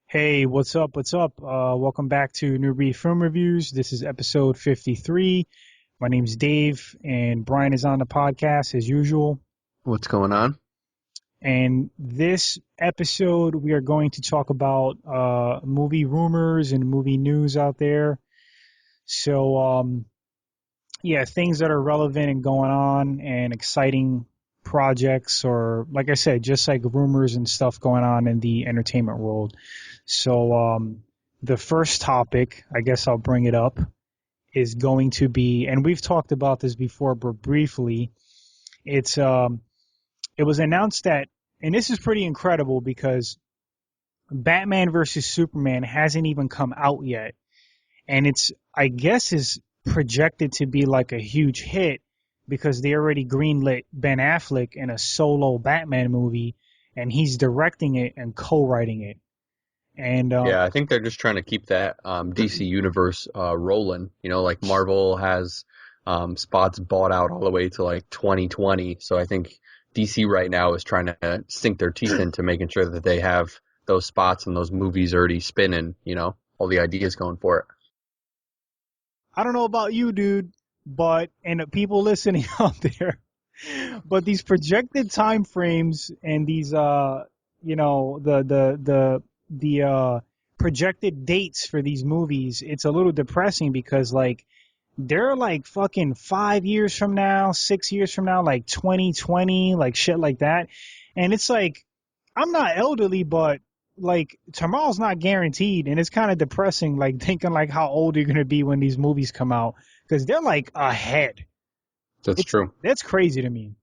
Hey, what's up? What's up? Welcome back to Newbreed Film Reviews. This is episode 53. My name's Dave, and Brian is on the podcast as usual. What's going on? And this episode, we are going to talk about movie rumors and movie news out there. So, yeah, things that are relevant and going on and exciting projects, or like I said, just like rumors and stuff going on in the entertainment world. So, the first topic, I guess I'll bring it up, is going to be, and we've talked about this before, but briefly. It was announced that, and this is pretty incredible because Batman versus Superman hasn't even come out yet, and I guess, is projected to be like a huge hit because they already greenlit Ben Affleck in a solo Batman movie, and he's directing it and co-writing it. And Yeah, I think they're just trying to keep that DC universe rolling. You know, like Marvel has spots bought out all the way to like 2020. So I think DC right now is trying to sink their teeth into making sure that they have those spots and those movies already spinning, all the ideas going for it. I don't know about you, dude, but and the people listening out there, but these projected time frames and these the projected dates for these movies, it's a little depressing because like they're like fucking 5 years from now, 6 years from now, like 2020, like shit like that. And it's like, I'm not elderly, but like tomorrow's not guaranteed. And it's kind of depressing, like thinking like how old you're going to be when these movies come out because they're like ahead. That's true. That's crazy to me.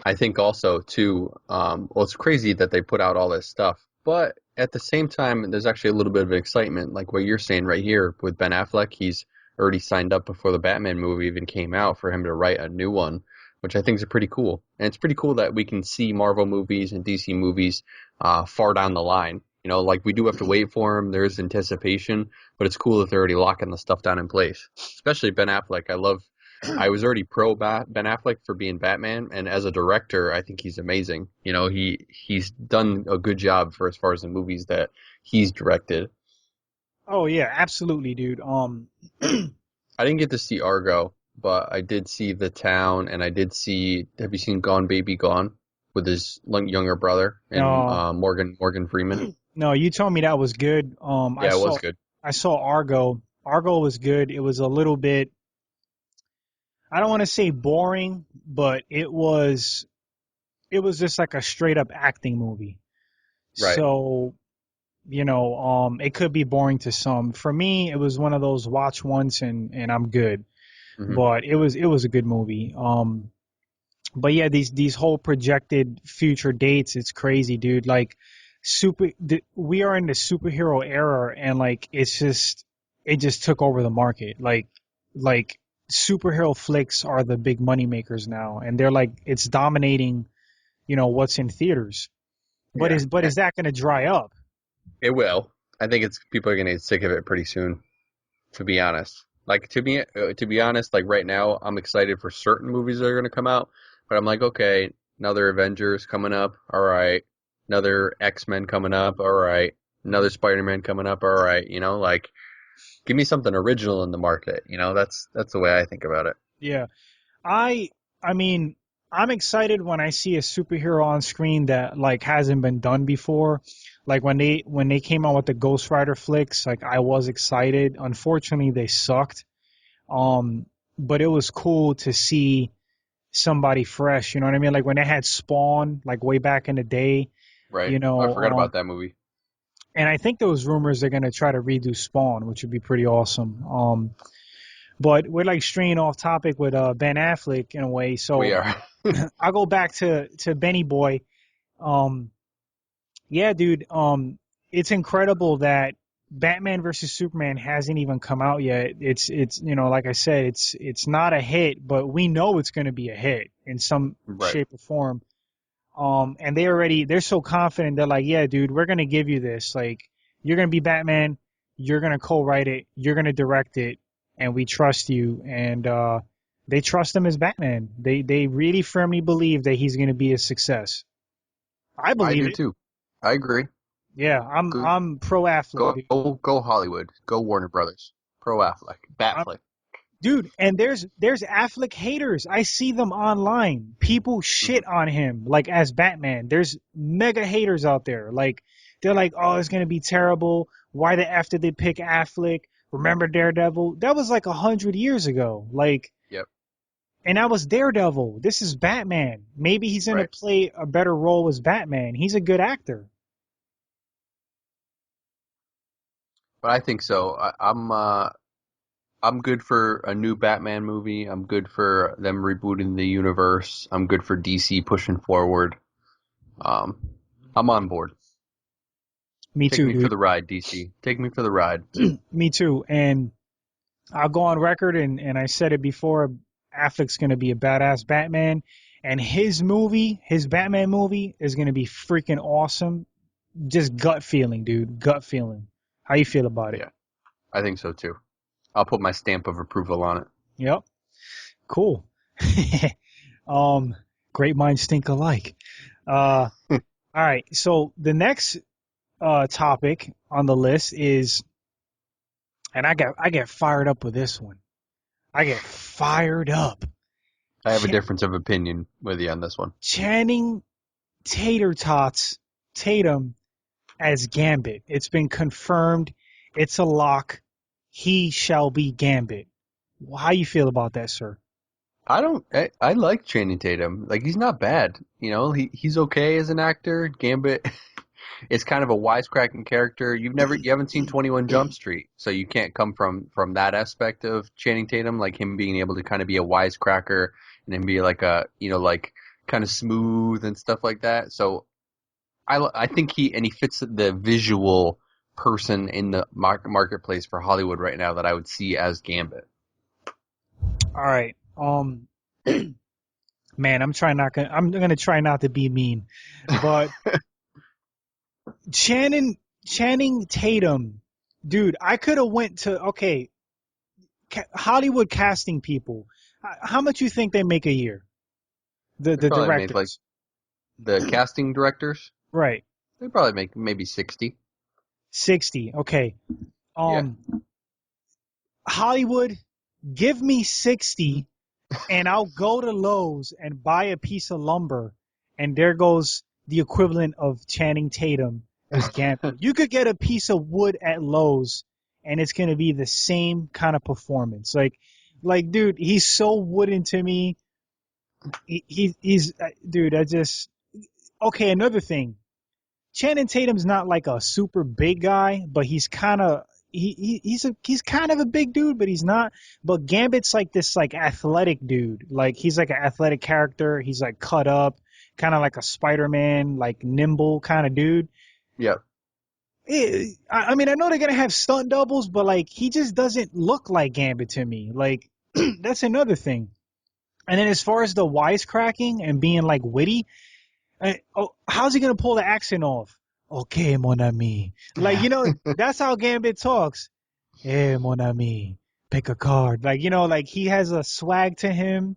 I think also too, well, it's crazy that they put out all this stuff, but at the same time, there's actually a little bit of excitement, like what you're saying right here with Ben Affleck. He's already signed up before the Batman movie even came out for him to write a new one, which I think is pretty cool. And it's pretty cool that we can see Marvel movies and DC movies far down the line. You know, like we do have to wait for them. There's anticipation, but it's cool that they're already locking the stuff down in place. Especially Ben Affleck. I was already pro Ben Affleck for being Batman, and as a director, I think he's amazing. You know, he's done a good job for as far as the movies that he's directed. Oh yeah, absolutely, dude. I didn't get to see Argo, but I did see The Town, and I did see. Have you seen Gone Baby Gone with his younger brother and No, Morgan Freeman? no, you told me that was good. Yeah, it was good. I saw Argo. Argo was good. It was a little bit, I don't want to say boring, but it was just like a straight up acting movie. Right. So, it could be boring to some. For me, it was one of those watch once and I'm good. Hmm. But it was a good movie. But yeah, these whole projected future dates, it's crazy, dude. Like we are in the superhero era, and like it just took over the market. Like superhero flicks are the big money makers now, and they're like it's dominating, what's in theaters. But Yeah, is that going to dry up? it will. I think it's people are gonna get sick of it pretty soon. To be honest. Like to be honest, like right now, I'm excited for certain movies that are gonna come out, but I'm like, okay, another Avengers coming up, all right, another X-Men coming up, all right, another Spider-Man coming up, all right, like give me something original in the market, that's the way I think about it. Yeah. I I mean, I'm excited when I see a superhero on screen that like hasn't been done before. Like when they came out with the Ghost Rider flicks, like I was excited. Unfortunately, they sucked. But it was cool to see somebody fresh, you know what I mean? Like when they had Spawn, like way back in the day, Right. you Oh, I know, forgot about that movie. and I think there was rumors they're gonna try to redo Spawn, which would be pretty awesome. But we're like straying off topic with Ben Affleck in a way. We So are. I'll go back to Benny Boy. Um, yeah, dude. It's incredible that Batman versus Superman hasn't even come out yet. It's like I said, it's not a hit, but we know it's going to be a hit in some Right. shape or form. And they're so confident. They're like, yeah, dude, we're going to give you this. Like, you're going to be Batman. You're going to co-write it. You're going to direct it, and we trust you. And they trust him as Batman. They really firmly believe that he's going to be a success. I I believe do it. too. I agree. Yeah, I'm Go I'm pro Affleck, dude. go Hollywood. Go Warner Brothers. Pro Affleck. I'm, Batfleck. dude, and there's Affleck haters. I see them online. People Hmm. shit on him like as Batman. There's mega haters out there. Like they're like, "Oh, it's going to be terrible. Why the F did they pick Affleck? Remember Daredevil? That was like 100 years ago." Like, Yep. and that was Daredevil. This is Batman. Maybe he's going to Right. play a better role as Batman. He's a good actor. But I think so. I'm good for a new Batman movie. I'm good for them rebooting the universe. I'm good for DC pushing forward. Um, I'm on board. Me Take too, me for dude. the ride, DC. Take me for the ride. Me too. And I'll go on record, and I said it before, Affleck's going to be a badass Batman, and his Batman movie, is going to be freaking awesome. Just gut feeling, dude. Gut feeling. How you feel about it? Yeah, I think so too. I'll put my stamp of approval on it. Yep. Cool. um, Great minds think alike. All right. So the next topic on the list is, and I get fired up with this one. I get fired up. I have a Ch- difference of opinion with you on this one. Channing Tater Tots Tatum as Gambit. It's been confirmed. It's a lock. He shall be Gambit. How you feel about that, sir? I like Channing Tatum. Like he's not bad. You know, he's okay as an actor. Gambit is kind of a wisecracking character. You haven't seen 21 Jump Street, so you can't come from that aspect of Channing Tatum, like him being able to kind of be a wisecracker and then be like a, like kind of smooth and stuff like that. So I think he fits the visual person in the marketplace for Hollywood right now that I would see as Gambit. All right. Man, I'm gonna try not to be mean, but Channing Tatum, dude, I could have went to Hollywood casting people. How much you think they make a year? The They the probably made like directors, the casting directors. right? They probably make maybe 60. 60. Okay. Yeah. Um, Hollywood, give me 60 and I'll go to Lowe's and buy a piece of lumber, and there goes the equivalent of Channing Tatum as Gambit. You could get a piece of wood at Lowe's, and it's gonna be the same kind of performance. Like, dude, he's so wooden to me. He's dude. I just okay. Another thing, Channing Tatum's not like a super big guy, but he's kind of he's kind of a big dude, but he's not. But Gambit's like this like athletic dude. Like he's like an athletic character. He's like cut up, kind of like a Spider-Man, like nimble kind of dude. Yeah. I mean, I know they're gonna have stunt doubles, but like he just doesn't look like Gambit to me. Like that's another thing. And then as far as the wisecracking and being like witty, how's he gonna pull the accent off? Okay, mon ami. Like that's how Gambit talks. Hey, mon ami, pick a card. Like like he has a swag to him.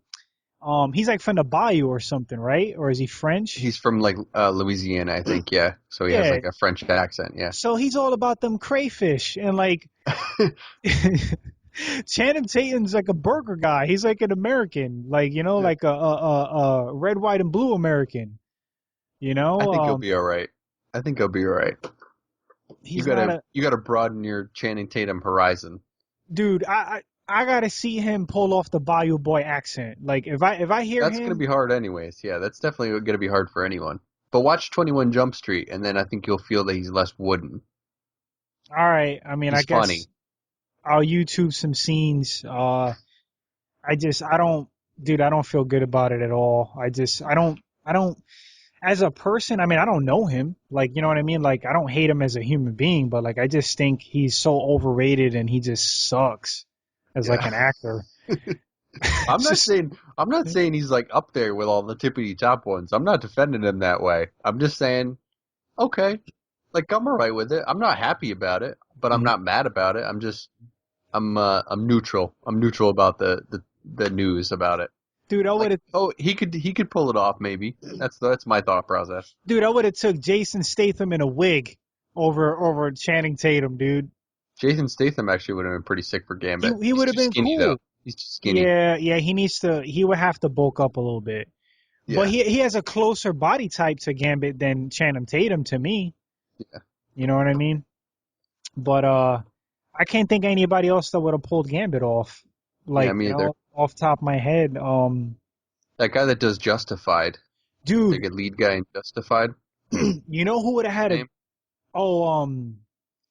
He's like from the Bayou or something, right? Or is he French? He's from like Louisiana, I think. Yeah. So he has Yeah. like a French accent. Yeah. So he's all about them crayfish and like Channing Tatum's like a burger guy. He's like an American, like Yeah. like a red, white, and blue American. You I know, think he'll be all right. I think he'll be all right. You he's not gotta a you gotta broaden your Channing Tatum horizon. dude. I gotta see him pull off the Bayou Boy accent. Like if I hear That's gonna him, be hard anyways. Yeah, that's definitely gonna be hard for anyone. But watch 21 Jump Street, and then I think you'll feel that he's less wooden. all right. I mean, I He's guess funny. I'll YouTube some scenes. I don't, dude. I don't feel good about it at all. I don't. As a person, I mean, I don't know him. Like, you know what I mean? Like, I don't hate him as a human being, but like, I just think he's so overrated and he just sucks as like Yeah. an actor. I'm It's not just, saying I'm not saying he's like up there with all the tippity top ones. I'm not defending him that way. I'm just saying, okay, like I'm alright with it. I'm not happy about it, but I'm Mhm. not mad about it. I'm neutral. I'm neutral about the news about it. dude, I would Like, have, oh, he could pull it off maybe. That's my thought process. dude, I would have took Jason Statham in a wig. over Channing Tatum, dude. Jason Statham actually would have been pretty sick for He Gambit. he He's would have too been skinny though. cool. He's too skinny. Yeah, he would have to bulk up a little bit. But Yeah, he has a closer body type to Gambit than Channing Tatum to me. yeah, You know what I mean? But I can't think of anybody else that would have pulled Gambit off. yeah. Like, Me you either. know, off the top of my head. That guy that does Justified, Dude, like a lead guy in Justified. you know who would have had a Name? oh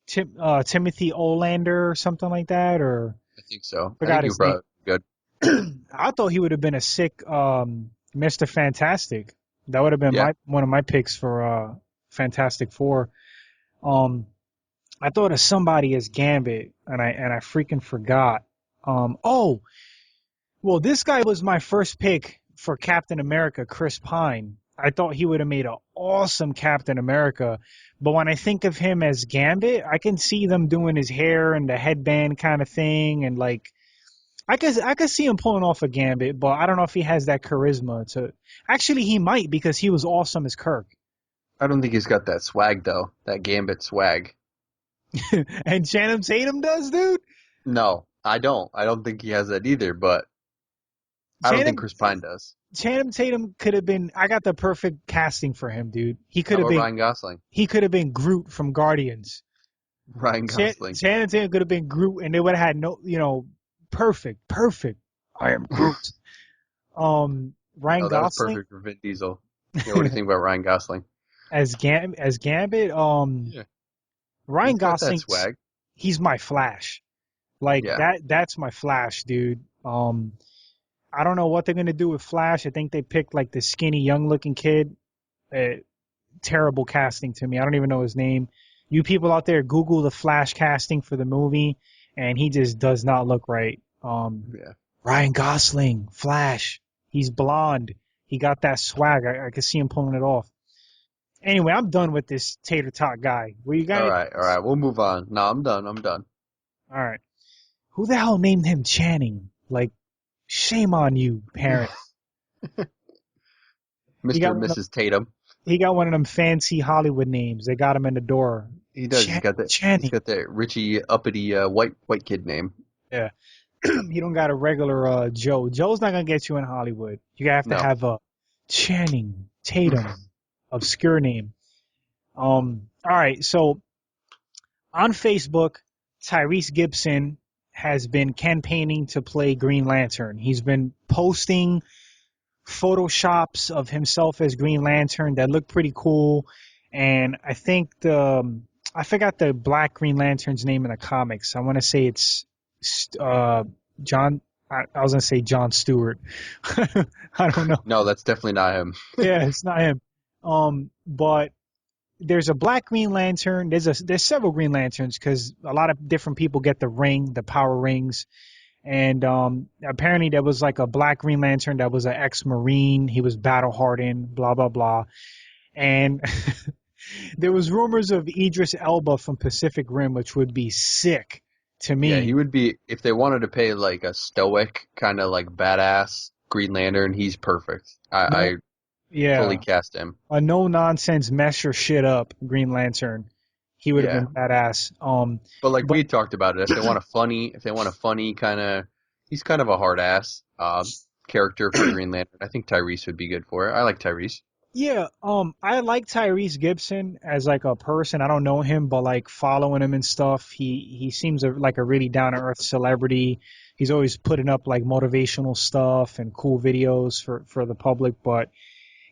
Timothy Olander or something like that, or I think so. I forgot think you his name. probably good. I thought he would have been a sick Mr. Fantastic. That would have been Yeah, my one of my picks for Fantastic Four. Um, I thought of somebody as Gambit, and I freaking forgot. Oh, well, this guy was my first pick for Captain America, Chris Pine. I thought he would have made an awesome Captain America, but when I think of him as Gambit, I can see them doing his hair and the headband kind of thing, and like I could see him pulling off a Gambit, but I don't know if he has that charisma to. Actually, he might because he was awesome as Kirk, I don't think he's got that swag though. That Gambit swag. and Channing Tatum does, dude. No, I don't. I don't think he has that either. But I don't think Channing Chris Pine does. Channing Tatum could have been. I got the perfect casting for him, dude. He How could have about been. Ryan Gosling? He could have been Groot from Guardians. Ryan Gosling. Channing Tatum could have been Groot, and they would have had no, perfect. I am Groot. Ryan Oh, that was Gosling perfect for Vin Diesel. Yeah, what do you think about Ryan Gosling? as Gambit. Yeah, Ryan he's got that Gosling, swag. he's my Flash. Like Yeah, that's my Flash, dude. I don't know what they're gonna do with Flash. I think they picked like the skinny, young-looking kid. Terrible casting to me. I don't even know his name. You people out there, Google the Flash casting for the movie, and he just does not look right. yeah. Ryan Gosling, Flash. He's blonde. He got that swag. I could see him pulling it off. Anyway, I'm done with this tater tot guy. Were you got anything All else? right. We'll move on. No, I'm done. I'm done. All right. Who the hell named him Channing? Like, shame on you, parent. He Mr. got and one of Mrs. Tatum. he got one of them fancy Hollywood names. They got him in the door. He does. He's Channing. got that Richie uppity white kid name. Yeah. You don't got a regular Joe. Joe's not gonna get you in Hollywood. You have to No. have a Channing Tatum, obscure name. All right. So on Facebook, Tyrese Gibson has been campaigning to play Green Lantern. He's been posting photoshops of himself as Green Lantern that look pretty cool. And I think I forgot the Black Green Lantern's name in the comics. I want to say it's John. I was gonna say John Stewart. I don't know. No, that's definitely not him. Yeah, it's not him. But there's a Black Green Lantern. There's several Green Lanterns because a lot of different people get the power rings. And apparently there was like a Black Green Lantern that was an ex-Marine. He was battle hardened, blah blah blah. And there was rumors of Idris Elba from Pacific Rim, which would be sick to Yeah, me. he would be if they wanted to pay like a stoic kind of like badass Green Lantern. He's perfect. I No, fully yeah, cast him. a no nonsense mess your shit up Green Lantern. He would have Yeah, been badass. but like But we talked about it, if they want a funny kind of, he's kind of a hard ass character for Green Lantern. I think Tyrese would be good for it. I like Tyrese. yeah, I like Tyrese Gibson as like a person. I don't know him, but like following him and stuff, he seems like a really down to earth celebrity. He's always putting up like motivational stuff and cool videos for the public, but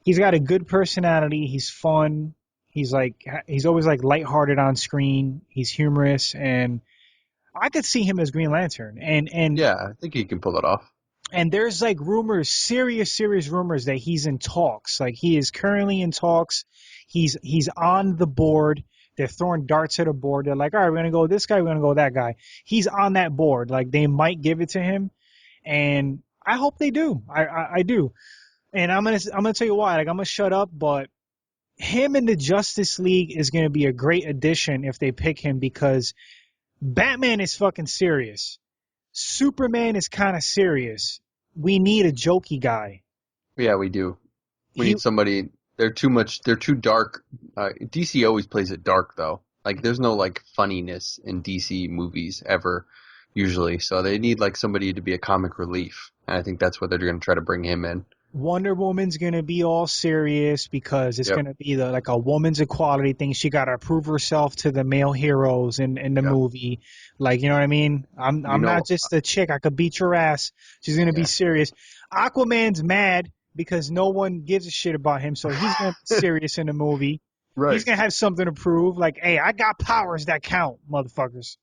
he's got a good personality. He's fun. He's always like lighthearted on screen. He's humorous, and I could see him as Green Lantern. Yeah, I think he can pull it off. And there's like rumors, serious rumors that he's in talks. Like he is currently in talks. He's on the board. They're throwing darts at a board. They're like, all right, we're gonna go this guy, we're gonna go that guy. He's on that board. Like they might give it to him, and I hope they do. I do. And I'm gonna tell you why. Like I'm gonna shut up, but him in the Justice League is gonna be a great addition if they pick him because Batman is fucking serious. Superman is kind of serious. We need a jokey guy. Yeah, we do. We He need somebody. They're too much. They're too dark. DC always plays it dark though. Like there's no like funniness in DC movies ever usually. So they need like somebody to be a comic relief. And I think that's what they're going to try to bring him in. Wonder Woman's gonna be all serious because it's Yep. gonna be like a woman's equality thing. She gotta prove herself to the male heroes in the Yep. movie. Like, you know what I mean? You I'm not know, just a chick. I could beat your ass. She's gonna be yeah. serious. Aquaman's mad because no one gives a shit about him, so he's gonna be serious in the movie. He's Right. gonna have something to prove. Like, hey, I got powers that count, motherfuckers.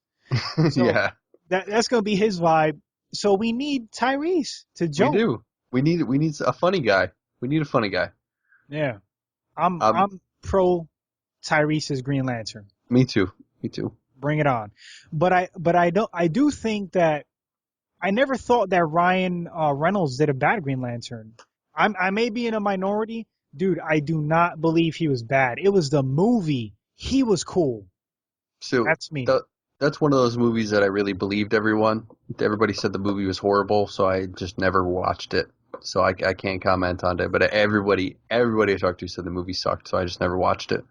So Yeah. that's gonna be his vibe. So we need Tyrese to We joke. do. We need a funny guy. We need a funny guy. Yeah. I'm Um, I'm pro Tyrese's Green Lantern. Me too. Me too. Bring it on. But I do think that I never thought that Ryan Reynolds did a bad Green Lantern. I may be in a minority, dude. I do not believe he was bad. It was the movie. He was cool. So That's me. that's one of those movies that I really believed everyone. Everybody said the movie was horrible, so I just never watched it. So I can't comment on it. But everybody I talked to said the movie sucked, so I just never watched it.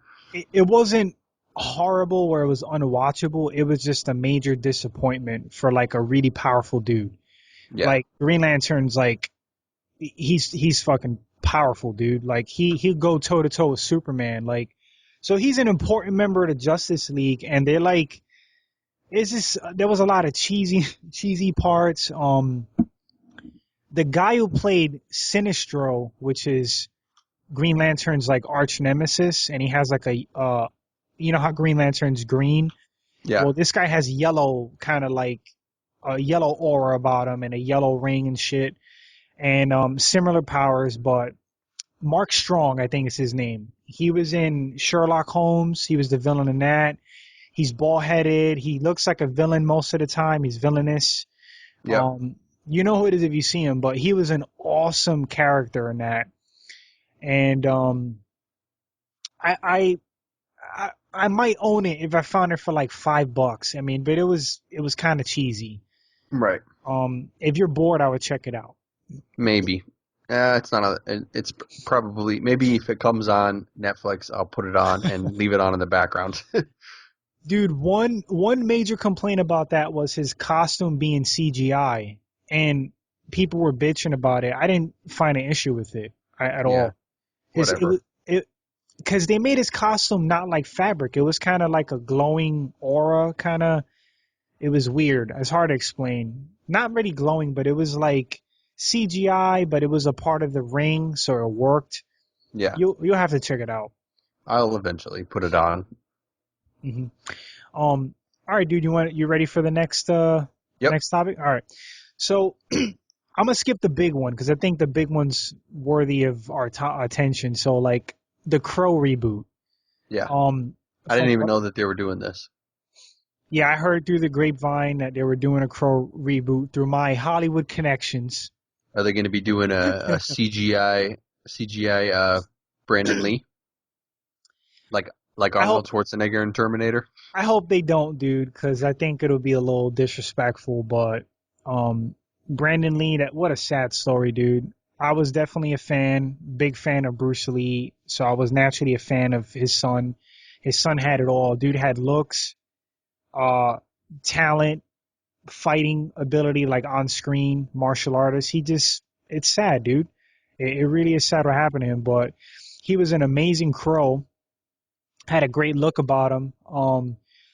It wasn't horrible or it was unwatchable. It was just a major disappointment for like a really powerful dude. Yeah. Like Green Lantern's like he's fucking powerful, dude. Like he'll go toe to toe with Superman. Like so he's an important member of the Justice League, and they're like it's just there was a lot of cheesy parts. The guy who played Sinestro, which is Green Lantern's like arch nemesis, and he has like a you know how Green Lantern's green? Yeah. Well, this guy has yellow, kind of like a yellow aura about him and a yellow ring and shit, and similar powers. But Mark Strong, I think is his name. He was in Sherlock Holmes. He was the villain in that. He's bald headed. He looks like a villain most of the time. He's villainous. Yep. Um, you know who it is if you see him, but he was an awesome character in that. And I, I I might own it if I found it for like $5. I mean, but it was kind of cheesy. Right. If you're bored, I would check it out. Maybe. It's not a. It's probably maybe if it comes on Netflix, I'll put it on and leave it on in the background. Dude, one major complaint about that was his costume being CGI, and people were bitching about it. I didn't find an issue with it at Yeah. all. It Whatever. was it because they made his costume not like fabric. It was kind of like a glowing aura, kind of. It was weird. It's hard to explain. Not really glowing, but it was like CGI, but it was a part of the ring, so it worked. Yeah. You'll have to check it out. I'll eventually put it on. hmm all right, dude. You ready for the Yep. next topic? All right. So I'm gonna skip the big one because I think the big one's worthy of our attention. So like the Crow reboot. Yeah. Um, I didn't from even what? know that they were doing this. Yeah, I heard through the grapevine that they were doing a Crow reboot through my Hollywood connections. Are they going to be doing a CGI Brandon Lee like I hope Arnold Schwarzenegger in Terminator? I hope they don't, dude, because I think it'll be a little disrespectful. But Brandon Lee, what a sad story, dude. I was definitely a fan, big fan of Bruce Lee, so I was naturally a fan of his son. His son had it all. Dude had looks, uh, talent, fighting ability, like on screen, martial artist. It's sad, dude. It really is sad what happened to him, but he was an amazing Crow, had a great look about him.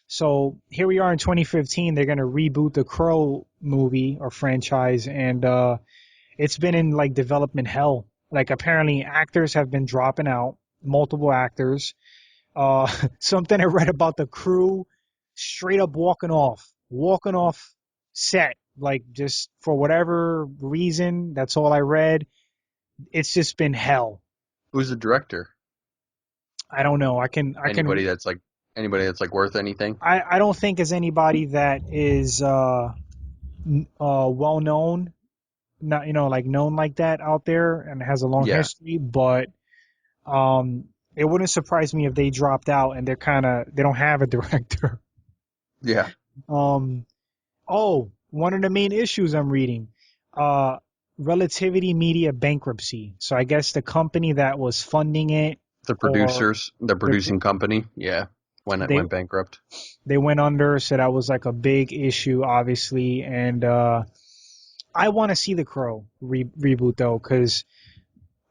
So here we are in 2015. They're gonna reboot the Crow movie or franchise, and it's been in like development hell. Like apparently actors have been dropping out, multiple actors. Something I read about the crew straight up walking off set, like just for whatever reason. That's all I read. It's just been hell. Who's the director? I don't know. Anybody that's like worth anything? I don't think as anybody that is well known, not like known like that out there and has a long Yeah. history, but it wouldn't surprise me if they dropped out and they don't have a director. Yeah. Um one of the main issues I'm reading, uh Relativity Media bankruptcy. So I guess the company that was funding it The or producers, the the producing company. Yeah. when it They went bankrupt. they went under, so that was like a big issue, obviously. And I want to see the Crow reboot though, because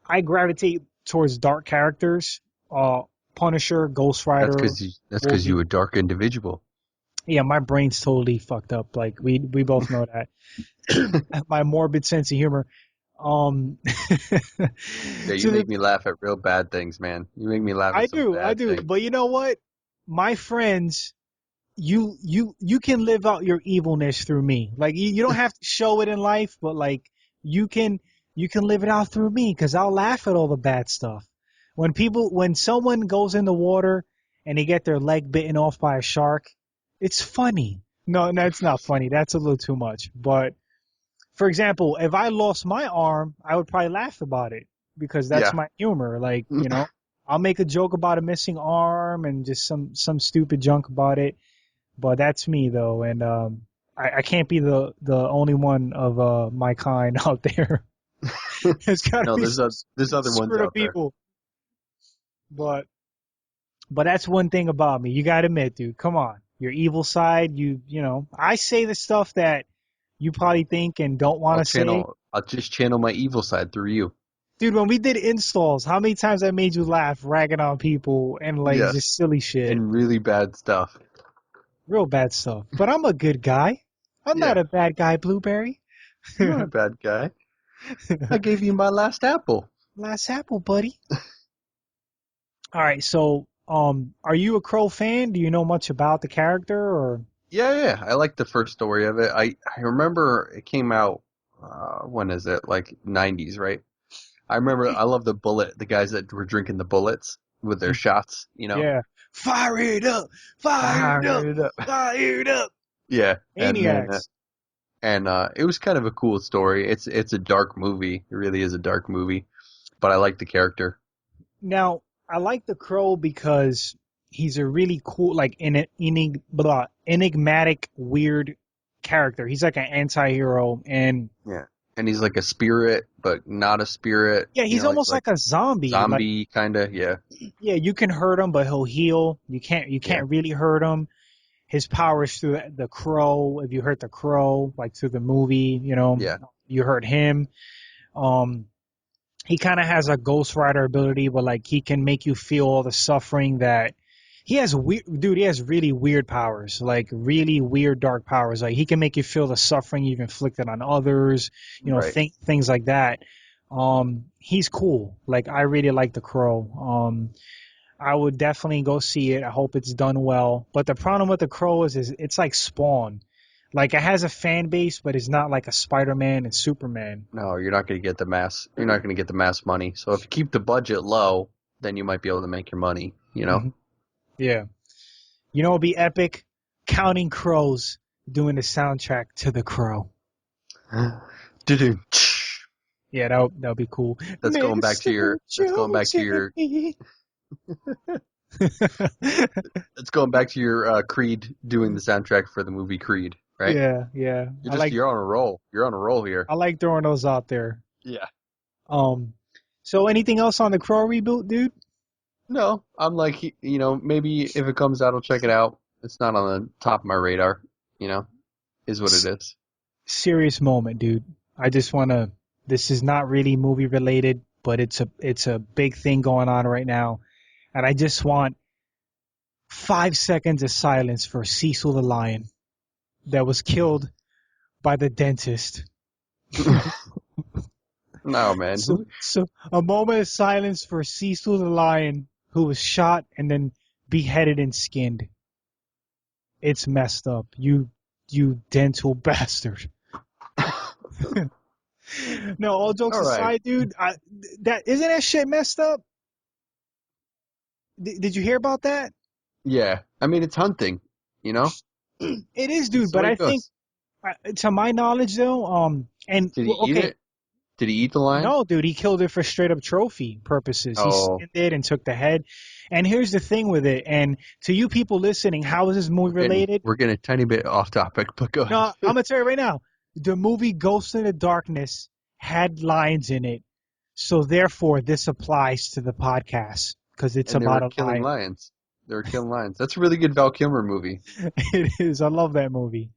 I gravitate towards dark characters. Punisher, Ghost That's Rider, because Wolverine. you a dark individual. Yeah, my brain's totally fucked up. Like we both know that. My morbid sense of humor. Um, Yeah, you so make me laugh at real bad things, man. You make me laugh I at some do, I bad do. things. But you know what? My friends, you can live out your evilness through me. Like you don't have to show it in life, but like you can you can live it out through me because I'll laugh at all the bad stuff. When someone goes in the water and they get their leg bitten off by a shark, it's funny. No, that's not funny. That's a little too much. But for example, if I lost my arm, I would probably laugh about it because that's Yeah. my humor. Like, I'll make a joke about a missing arm and just some stupid junk about it. But that's me though, and I can't be the only one of my kind out there. There's got to No, be some there's other ones screwed up out there. people. But that's one thing about me. You got to admit, dude. Come on, your evil side. I say the stuff that you probably think and don't want to say. I'll just channel my evil side through you. Dude, when we did installs, how many times I made you laugh ragging on people and like just Yes. silly shit. And really bad stuff. Real bad stuff. But I'm a good guy. I'm not Yeah. a bad guy, Blueberry. You're not a bad guy. I gave you my last apple. Last apple, buddy. All right, so are you a Crow fan? Do you know much about the character or Yeah. I like the first story of it. I remember it came out, when is it? Like 90s, right? I remember, I love the guys that were drinking the bullets with their shots, yeah. Fire it up! Fire it up! Fire it up. Fire it up! Yeah. And then, Maniacs. it was kind of a cool story. It's a dark movie. It really is a dark movie, but I like the character. Now, I like the Crow because he's a really cool, like enigmatic, weird character. He's like an anti-hero, and Yeah. And he's like a spirit, but not a spirit. yeah, he's almost like a zombie. Like, Zombie kind of, yeah. yeah, you can hurt him, but he'll heal. You can't Yeah. really hurt him. His power is through the Crow. If you hurt the Crow, like through the movie, Yeah. you hurt him. Um, he kind of has a Ghost Rider ability, but like he can make you feel all the suffering that he has. He has really weird powers, like really weird dark powers. Like he can make you feel the suffering you've inflicted on others. Right. Things like that. He's cool. Like I really like the Crow. I would definitely go see it. I hope it's done well. But the problem with the Crow is it's like Spawn. Like it has a fan base, but it's not like a Spider-Man and Superman. No, you're not going to get the mass. You're not going to get the mass money. So if you keep the budget low, then you might be able to make your money. Mhm. Yeah. It'd be epic. Counting Crows doing the soundtrack to The Crow. Do-do. Yeah, that would be cool. That's going back to your. That's going back to your. That's going back to your Creed doing the soundtrack for the movie Creed, right? Yeah. You're on a roll. You're on a roll here. I like throwing those out there. Yeah. So anything else on the Crow reboot, dude? No, I'm like, maybe if it comes out, I'll check it out. It's not on the top of my radar, is what it is. Serious moment, dude. I just want to. This is not really movie related, but it's a big thing going on right now, and I just want 5 seconds of silence for Cecil the lion that was killed by the dentist. No, man. So a moment of silence for Cecil the lion who was shot and then beheaded and skinned. It's messed up. You dental bastard. No, all jokes All right. aside, dude. Isn't that shit messed up? Did you hear about that? Yeah. I mean, it's hunting, It is, dude. That's the But way I it goes. think, to my knowledge, though, and Did he eat okay, it? Did he eat the lion? no, dude, he killed it for straight up trophy purposes. He Oh. skinned it and took the head. And here's the thing with it. And to you people listening, how is this movie related? We're getting a tiny bit off topic, but go ahead. No, I'm gonna tell you right now. The movie Ghost in the Darkness had lions in it, so therefore this applies to the podcast because it's And they about were a killing lion. lions. They were killing lions. That's a really good Val Kilmer movie. It is. I love that movie.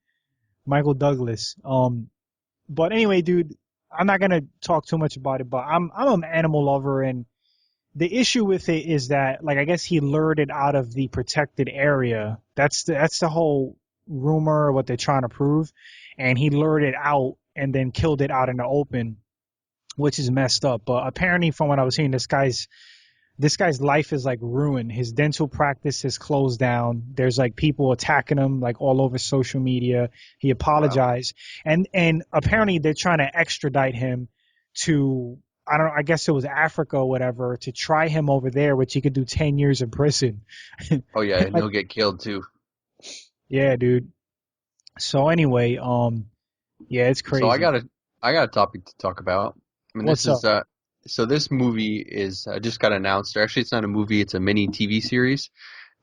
Michael Douglas. But anyway, dude, I'm not gonna talk too much about it. But I'm an animal lover, and the issue with it is that, like, I guess he lured it out of the protected area. That's the whole rumor, what they're trying to prove, and he lured it out and then killed it out in the open, which is messed up. But apparently, from what I was hearing, this guy's life is like ruined. His dental practice is closed down. There's like people attacking him like all over social media. He Wow. apologized, and apparently they're trying to extradite him to, I don't know, I guess it was Africa or whatever, to try him over there, which he could do 10 years in prison. Oh yeah, and he'll get killed too. Yeah, dude. So anyway, yeah, it's So crazy. I got a topic to talk about. I mean, What's up? so this movie is just got announced. Or actually, it's not a movie; it's a mini TV series,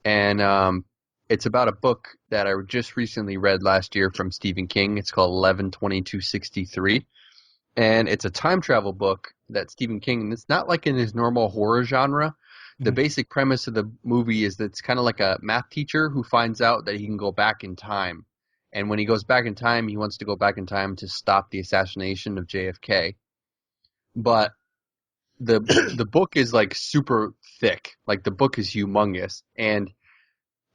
and it's about a book that I just recently read last year from Stephen King. It's called 11/22/63, and it's a time travel book that Stephen King. And it's not like in his normal horror genre. The Mhm. basic premise of the movie is that it's kind of like a math teacher who finds out that he can go back in time. And when he goes back in time, he wants to go back in time to stop the assassination of JFK. But the book is like super thick. Like the book is humongous. And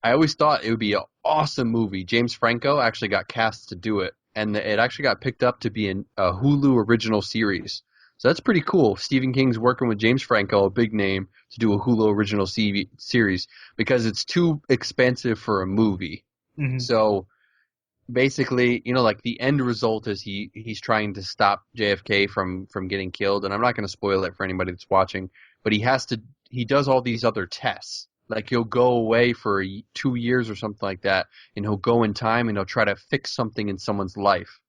I always thought it would be an awesome movie. James Franco actually got cast to do it, and it actually got picked up to be a Hulu original series. So that's pretty cool. Stephen King's working with James Franco, a big name, to do a Hulu original series because it's too expensive for a movie. Mhm. So basically, like the end result is he's trying to stop JFK from getting killed, and I'm not going to spoil it for anybody that's watching, but he does all these other tests. Like he'll go away for 2 years or something like that, and he'll go in time and he'll try to fix something in someone's life.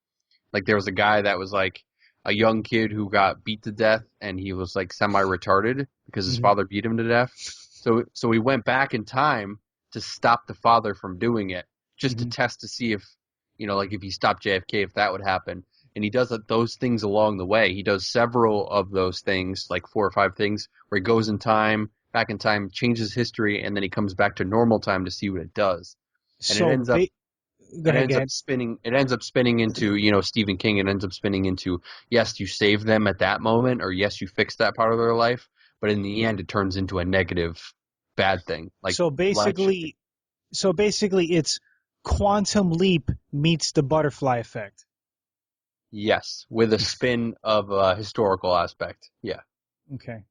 Like there was a guy that was like a young kid who got beat to death, and he was like semi-retarded because his Mhm. father beat him to death. So he went back in time to stop the father from doing it, just to Mhm. test to see if like if he stopped JFK, if that would happen. And he does those things along the way. He does several of those things, like 4 or 5 things, where he goes in time, back in time, changes history, and then he comes back to normal time to see what it does. And So go it ahead, ends go up ahead. spinning it ends up spinning into Stephen King. It ends up spinning into, yes, you save them at that moment, or yes, you fix that part of their life, but in the end it turns into a negative bad thing, like So life shifting. basically, so basically, it's Quantum Leap meets the butterfly effect. Yes, with a spin of a historical aspect. Yeah. Okay.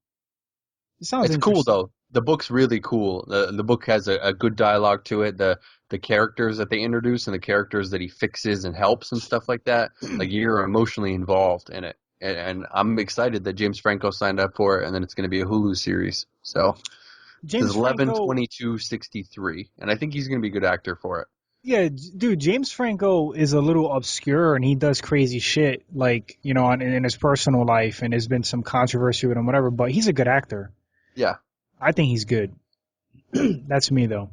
It sounds It's cool interesting. though. The book's really cool. The book has a good dialogue to it. The characters that they introduce and the characters that he fixes and helps and stuff like that. Like you're emotionally involved in it. And I'm excited that James Franco signed up for it, and then it's going to be a Hulu series. So this James is eleven Franco, twenty two sixty three, and I think he's going to be a good actor for it. yeah, dude, James Franco is a little obscure and he does crazy shit, like, in his personal life, and there's been some controversy with him, whatever, but he's a good actor. Yeah. I think he's good. That's me, though.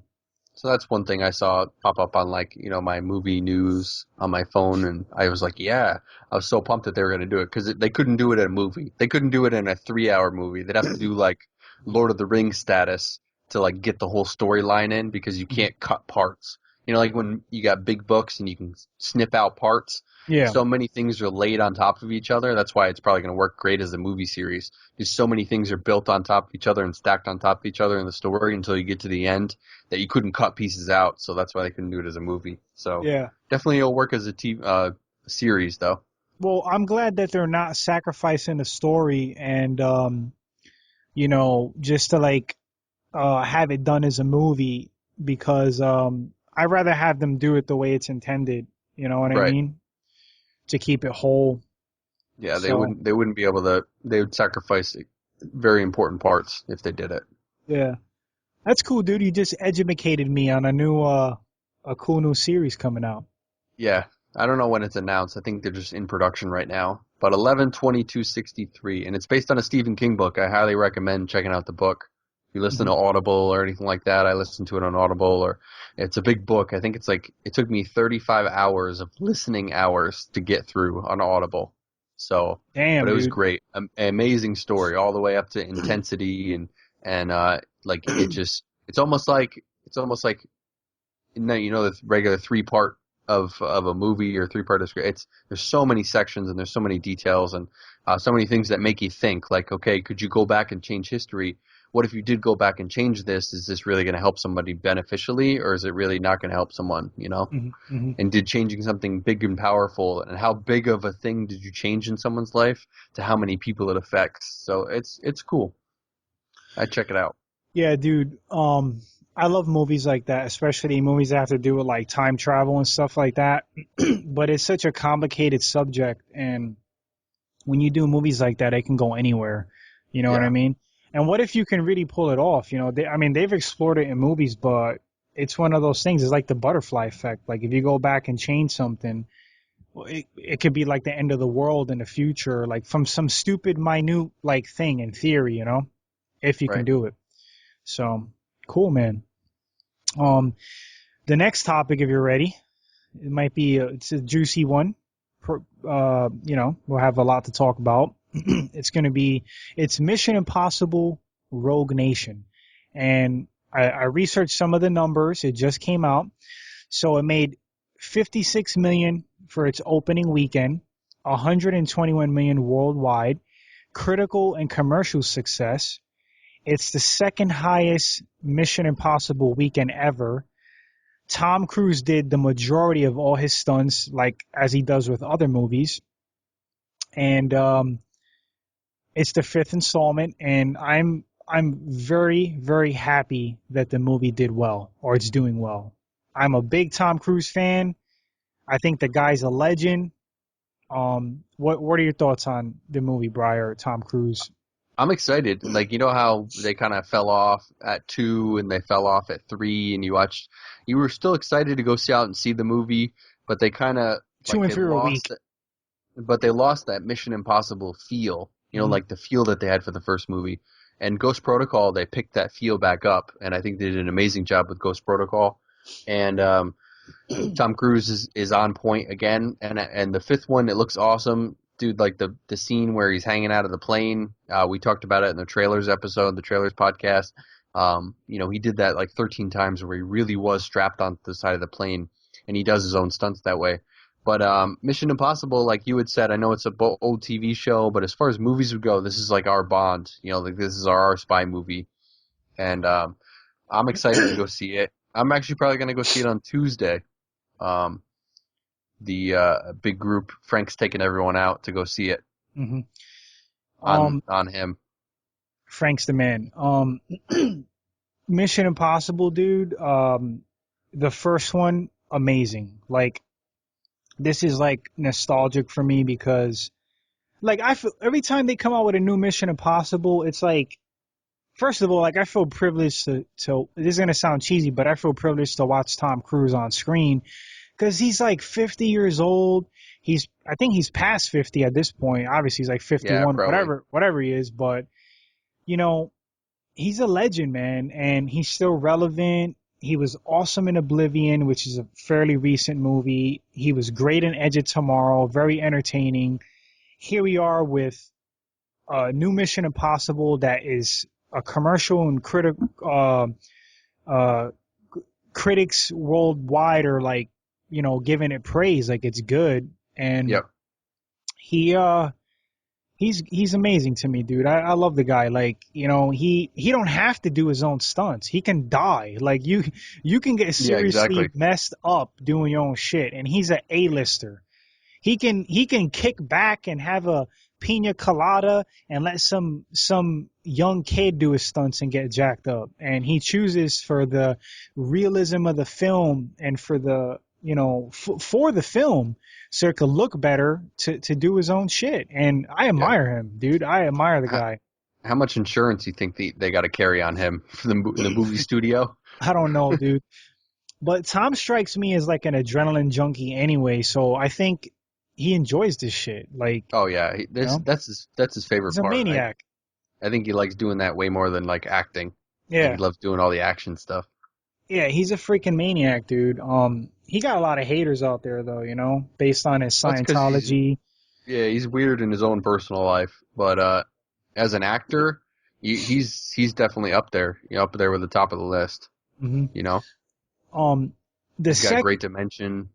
So that's one thing I saw pop up on like, my movie news on my phone, and I was like, yeah, I was so pumped that they were going to do it because they couldn't do it in a movie. They couldn't do it in a 3 hour movie. They'd have to do like Lord of the Rings status to like get the whole storyline in because you Mhm. can't cut parts. Like when you got big books and you can snip out parts. Yeah. So many things are laid on top of each other. That's why it's probably going to work great as a movie series. Because so many things are built on top of each other and stacked on top of each other in the story until you get to the end that you couldn't cut pieces out, so that's why they couldn't do it as a movie. So Yeah. definitely it'll work as a series though. Well, I'm glad that they're not sacrificing the story and, just to like have it done as a movie because I'd rather have them do it the way it's intended. You know what I Right. mean? To keep it whole. Yeah, So they wouldn't be able to. They would sacrifice very important parts if they did it. yeah, that's cool, dude. You just educated me on a cool new series coming out. Yeah, I don't know when it's announced. I think they're just in production right now. But 11/22/63, and it's based on a Stephen King book. I highly recommend checking out the book. If you listen Mhm. to Audible or anything like that, I listened to it on Audible. Or it's a big book. I think it's like it took me 35 hours of listening hours to get through on Audible. So, but Damn, it was dude. great. Amazing story all the way up to intensity and like it's almost like it's almost like the regular 3-part of a movie or 3-part script. There's so many sections and there's so many details and so many things that make you think. Like, okay, could you go back and change history? What if you did go back and change this? Is this really going to help somebody beneficially, or is it really not going to help someone? Hmm. And did changing something big and powerful, and how big of a thing did you change in someone's life to how many people it affects? So it's cool. I check it out. Yeah, dude. I love movies like that, especially movies that have to do with like time travel and stuff like that. But it's such a complicated subject, and when you do movies like that, it can go anywhere. You know what I Yeah, mean? And what if you can really pull it off? I mean, they've explored it in movies, but it's one of those things. It's like the butterfly effect. Like if you go back and change something, well, it could be like the end of the world in the future, like from some stupid, minute like thing in theory. If you can right. do it. So cool, man. Um, the next topic, if you're ready, it might be it's a juicy one. We'll have a lot to talk about. It's Mission Impossible Rogue Nation, and I researched some of the numbers. It just came out, so it made 56 million for its opening weekend, 121 million worldwide, critical and commercial success. It's the second highest Mission Impossible weekend ever. Tom Cruise did the majority of all his stunts, like as he does with other movies, and it's the fifth installment. And I'm very very happy that the movie did well, or it's doing well. I'm a big Tom Cruise fan. I think the guy's a legend. What are your thoughts on the movie, Briar? Tom Cruise. I'm excited. Like, you know how they kind of fell off at 2 and they fell off at 3, and you were still excited to go see out and see the movie, but they kind of Two and they three are weak. lost it, but they lost that Mission Impossible feel, Hmm. like the feel that they had for the first movie. And Ghost Protocol, they picked that feel back up, and I think they did an amazing job with Ghost Protocol. And Tom Cruise is on point again, and the fifth one, it looks awesome, dude. Like the scene where he's hanging out of the plane. We talked about it in the trailers episode, the trailers podcast. He did that like 13 times where he really was strapped onto the side of the plane, and he does his own stunts that way. But Mission Impossible, like you had said, I know it's a old TV show, but as far as movies would go, this is like our Bond. Like this is our spy movie, and I'm excited to go see it. I'm actually probably gonna go see it on Tuesday. Um, the big group. Frank's taking everyone out to go see it Hmm. on him. Frank's the man. Mission Impossible, dude. The first one, amazing. Like this is like nostalgic for me because, like, I feel every time they come out with a new Mission Impossible, it's like, first of all, like I feel privileged to. This is gonna sound cheesy, but I feel privileged to watch Tom Cruise on screen because he's like 50 years old. I think he's past 50 at this point. Obviously, he's like Yeah, 51, probably. whatever he is, but you know he's a legend, man, and he's still relevant. He was awesome in Oblivion, which is a fairly recent movie. He was great in Edge of Tomorrow, very entertaining. Here we are with a new Mission Impossible that is a commercial and uh, critics worldwide are like, giving it praise, like it's good. And Yep. he he's amazing to me, dude. I love the guy. Like, he don't have to do his own stunts. He can die. Like you can get Yeah, seriously exactly. messed up doing your own shit. And he's a A-lister. He can kick back and have a pina colada and let some young kid do his stunts and get jacked up. And he chooses for the realism of the film and for the for the film so it could look better to do his own shit. And I Yeah. admire him, dude. I admire the How, guy. how much insurance do you think they got to carry on him for in the movie studio? I don't know, dude. But Tom strikes me as like an adrenaline junkie anyway, so I think he enjoys this shit. Like, Oh yeah, you know, that's his favorite he's a part. I maniac. I think he likes doing that way more than like acting. Like he Yeah. loves doing all the action stuff. Yeah, he's a freaking maniac, dude. He got a lot of haters out there though, based on his That's because Scientology. he's weird in his own personal life, but as an actor, he's definitely up there, up there with the top of the list. Hmm. You know, Um, the he's got sec, great dimension.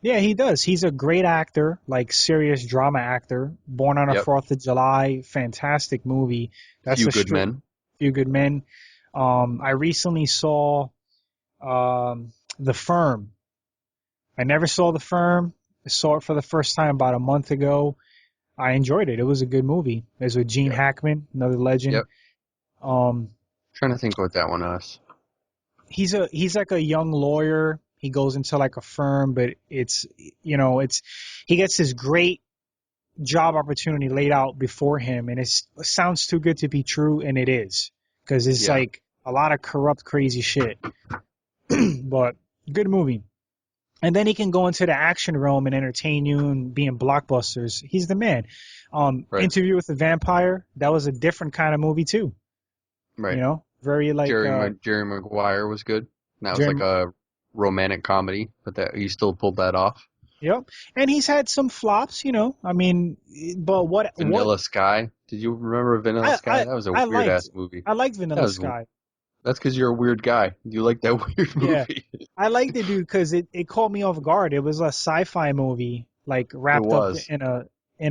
yeah, he does. He's a great actor, like serious drama actor. Born on a Yep. 4th of July, fantastic movie. That's Few a Good straight Men. Few Good Men. I recently saw The Firm. I never saw The Firm. I saw it for the first time about a month ago. I enjoyed it. It was a good movie. It was with Gene Yep. Hackman, another legend. Yep. Um, Trying to think what that one is. he's like a young lawyer. He goes into like a firm, but it's he gets this great job opportunity laid out before him, and it sounds too good to be true, and it is because it's Yeah. like a lot of corrupt, crazy shit. But good movie. And then he can go into the action realm and entertain you and be in blockbusters. He's the man. Right. Interview with the Vampire, that was a different kind of movie too. Right. Very like Jerry Maguire was good. And that was like Jeremy. a romantic comedy, but that he still pulled that off. Yep. And he's had some flops. I mean, but what Vanilla Sky. Did you remember Vanilla I Sky? That was a I weird liked ass movie. I liked That Vanilla was Sky. that's because you're a weird guy. You like that weird Yeah. movie. I liked it, dude, because it caught me off guard. It was a sci-fi movie, like It wrapped up was. in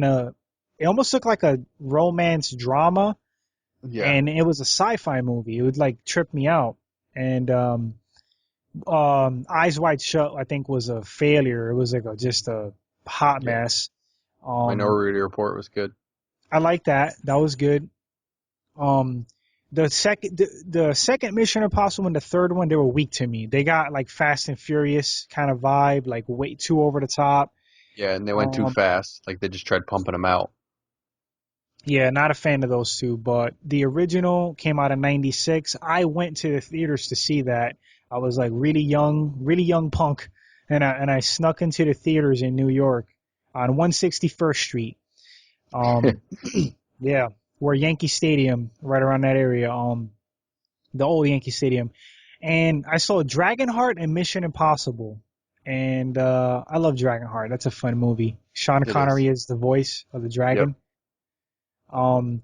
a. It almost looked like a romance drama, Yeah. and it was a sci-fi movie. It would like trip me out. And Eyes Wide Shut, I think, was a failure. It was like just a hot Yeah. mess. Um, Minority Report was good. I like that. That was good. Um, the second Mission Impossible and the third one, they were weak to me. They got like Fast and Furious kind of vibe, like way too over the top. Yeah, and they went too Um, fast. Like they just tried pumping them out. yeah, not a fan of those two, but the original came out in '96. I went to the theaters to see that. I was like really young punk, and I snuck into the theaters in New York on 161st Street. Um, yeah, where Yankee Stadium, right around that area. The old Yankee Stadium, and I saw Dragonheart and Mission Impossible, and I love Dragonheart. That's a fun movie. Sean It is. Connery is the voice of the Yep. dragon. Um,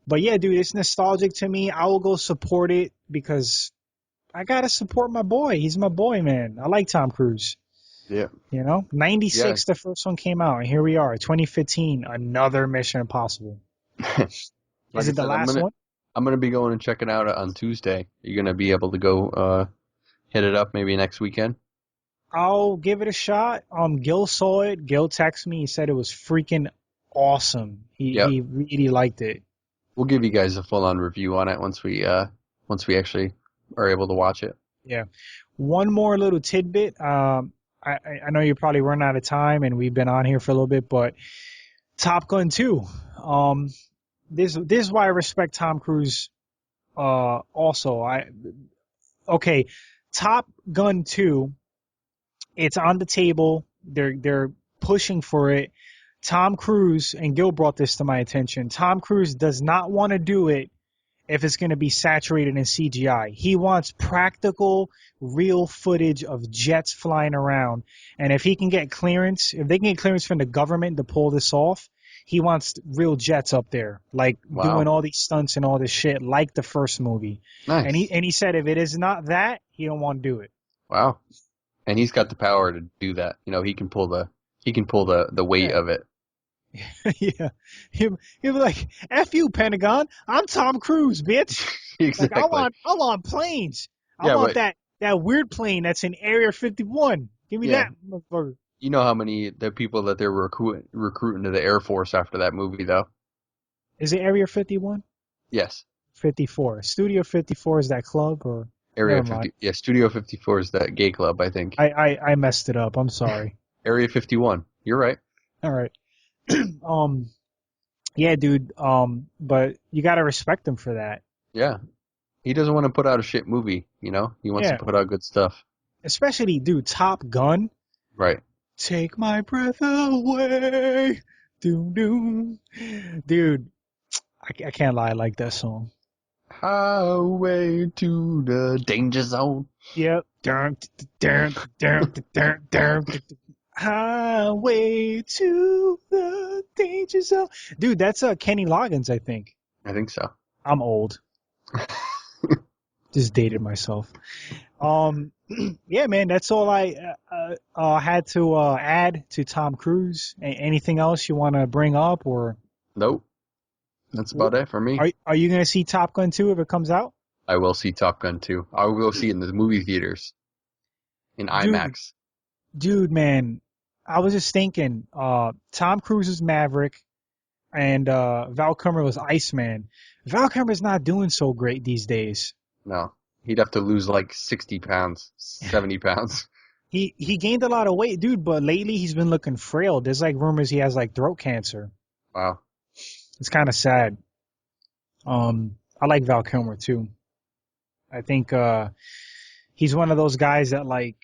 but yeah, dude, it's nostalgic to me. I will go support it because I gotta support my boy. He's my boy, man. I like Tom Cruise. Yeah. Yeah. 96, the first one came out, and here we are, 2015, another Mission Impossible. Is Like I it the said, last one? I'm gonna be going and checking out on Tuesday. You're gonna be able to go hit it up maybe next weekend. I'll give it a shot. Gil saw it. Gil texted me. He said it was freaking awesome. He Yep. he really liked it. We'll give you guys a full on review on it once we actually are able to watch it. Yeah. One more little tidbit. I know you're probably running out of time, and we've been on here for a little bit, but Top Gun 2. Um, this is why I respect Tom Cruise. Also, okay, Top Gun 2. It's on the table. They're pushing for it. Tom Cruise, and Gil brought this to my attention. Tom Cruise does not want to do it if it's going to be saturated in CGI. He wants practical, real footage of jets flying around. And if he can get clearance, if they can get clearance from the government to pull this off, he wants real jets up there, like doing Wow. all these stunts and all this shit, like the first movie. And Nice. he said if it is not that, he don't want to do it. Wow. And he's got the power to do that. You know, he can pull the weight Yeah. of it. Yeah. He'll be like, F you, Pentagon. I'm Tom Cruise, bitch. Like Exactly. I want planes. I Yeah, want but that weird plane that's in Area 51. Give me yeah, that motherfucker. you know how many the people that they're recruiting to the Air Force after that movie though. Is it Area 51? Yes. 54. Studio 54 is that club or Area never mind. 50. Yeah, Studio 54 is that gay club, I think. I messed it up. I'm sorry. Area 51. You're right. All right. um yeah, dude, but you got to respect him for that. Yeah. He doesn't want to put out a shit movie, you know? He wants to Yeah. put out good stuff. Especially dude, Top Gun. Right. Take my breath away. Doom doom. Dude, I can't lie, I like that song. Highway to the danger zone. Yep. Dun, dun, dun, dun, dun, dun, dun. Highway to the danger zone. Dude, that's Kenny Loggins, I think. I think so. I'm old. Just dated myself. Um, yeah, man, that's all I had to add to Tom Cruise. Anything else you want to bring up, or Nope. That's about it for me. are you gonna see Top Gun 2 if it comes out? I will see Top Gun 2. I will see it in the movie theaters in Dude, IMAX. man, I was just thinking, Tom Cruise is Maverick, and Val Kilmer was Iceman. Val Kilmer's not doing so great these days. No. He'd have to lose like 60 pounds, 70 pounds. He gained a lot of weight, dude, but lately he's been looking frail. There's like rumors he has like throat cancer. Wow. It's kind of sad. I like Val Kilmer too. I think he's one of those guys that like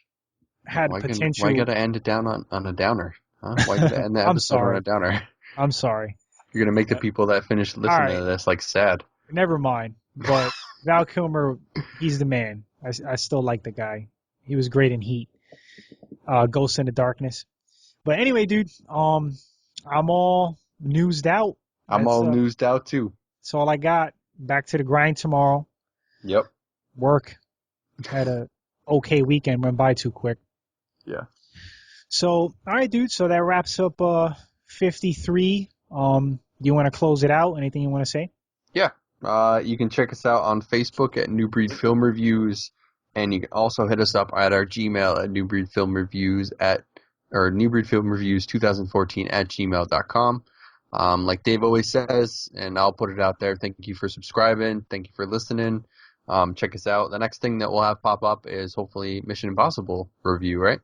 had Why potential. gotta end it down on a downer? Huh? Why gotta end the I'm episode on a sorry. downer? I'm sorry. You're gonna make the Uh, people that finish all listening right, to this like sad. never mind. But Val Kilmer, he's the man. I still like the guy. He was great in Heat, Ghost in the Darkness. But anyway, dude, I'm all newsed out. I'm That's all newsed out too. that's all I got. Back to the grind tomorrow. Yep. Work. Had a okay weekend. Went by too quick. Yeah. So, all right, dude. So that wraps up 53. Do you want to close it out? Anything you want to say? Yeah. You can check us out on Facebook at Newbreed Film Reviews, and you can also hit us up at our Gmail at Newbreed Film Reviews or Newbreed Film Reviews 2014 at gmail.com. Like Dave always says, and I'll put it out there. Thank you for subscribing. Thank you for listening. Check us out. The next thing that we'll have pop up is hopefully Mission Impossible review, right?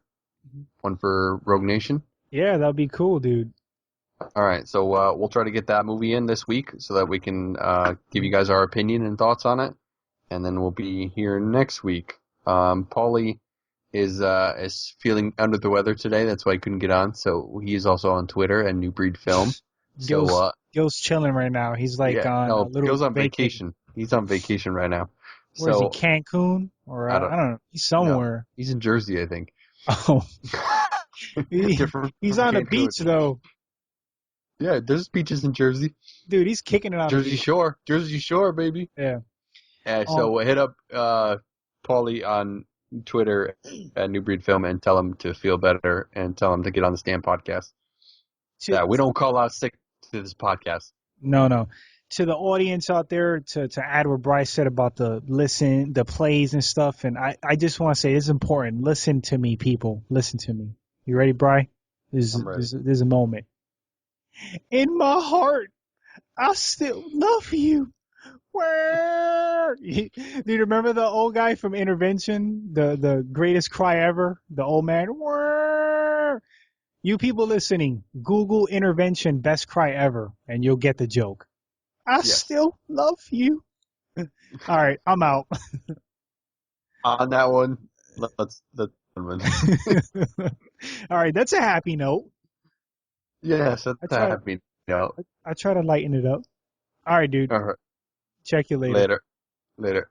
One for Rogue Nation. Yeah, that'd be cool, dude. All right, so we'll try to get that movie in this week so that we can give you guys our opinion and thoughts on it, and then we'll be here next week. Paulie is feeling under the weather today, that's why he couldn't get on. So he is also on Twitter at New Breed Film. So Gil's chilling right now. He's like yeah, on a no, little Gil's on vacation. vacation. He's on vacation right now. Where is he? So Cancun or I don't I don't know. He's know. somewhere. He's in Jersey, I think. Oh, Different he's from on the Cancun. beach though, Yeah, there's beaches in Jersey. dude. He's kicking it on the Jersey beach. Shore. Jersey Shore, baby. Yeah. So hit up Paulie on Twitter at New Breed Film and tell him to feel better and tell him to get on the Stand podcast. Yeah, we don't call out sick to this podcast. No. To the audience out there, to add what Bryce said about the plays and stuff, and I just want to say it's important. Listen to me, people. Listen to me. You ready, Bry? I'm ready. There's a moment. In my heart, I still love you. Where? Do you remember the old guy from Intervention? The greatest cry ever? The old man? Where? You people listening, Google Intervention best cry ever, and you'll get the joke. I still love you. All right, I'm out. On that one, let's All right, that's a happy note. yes, that's happy note. I try to lighten it up. All right, dude. All right. Check you later. Later.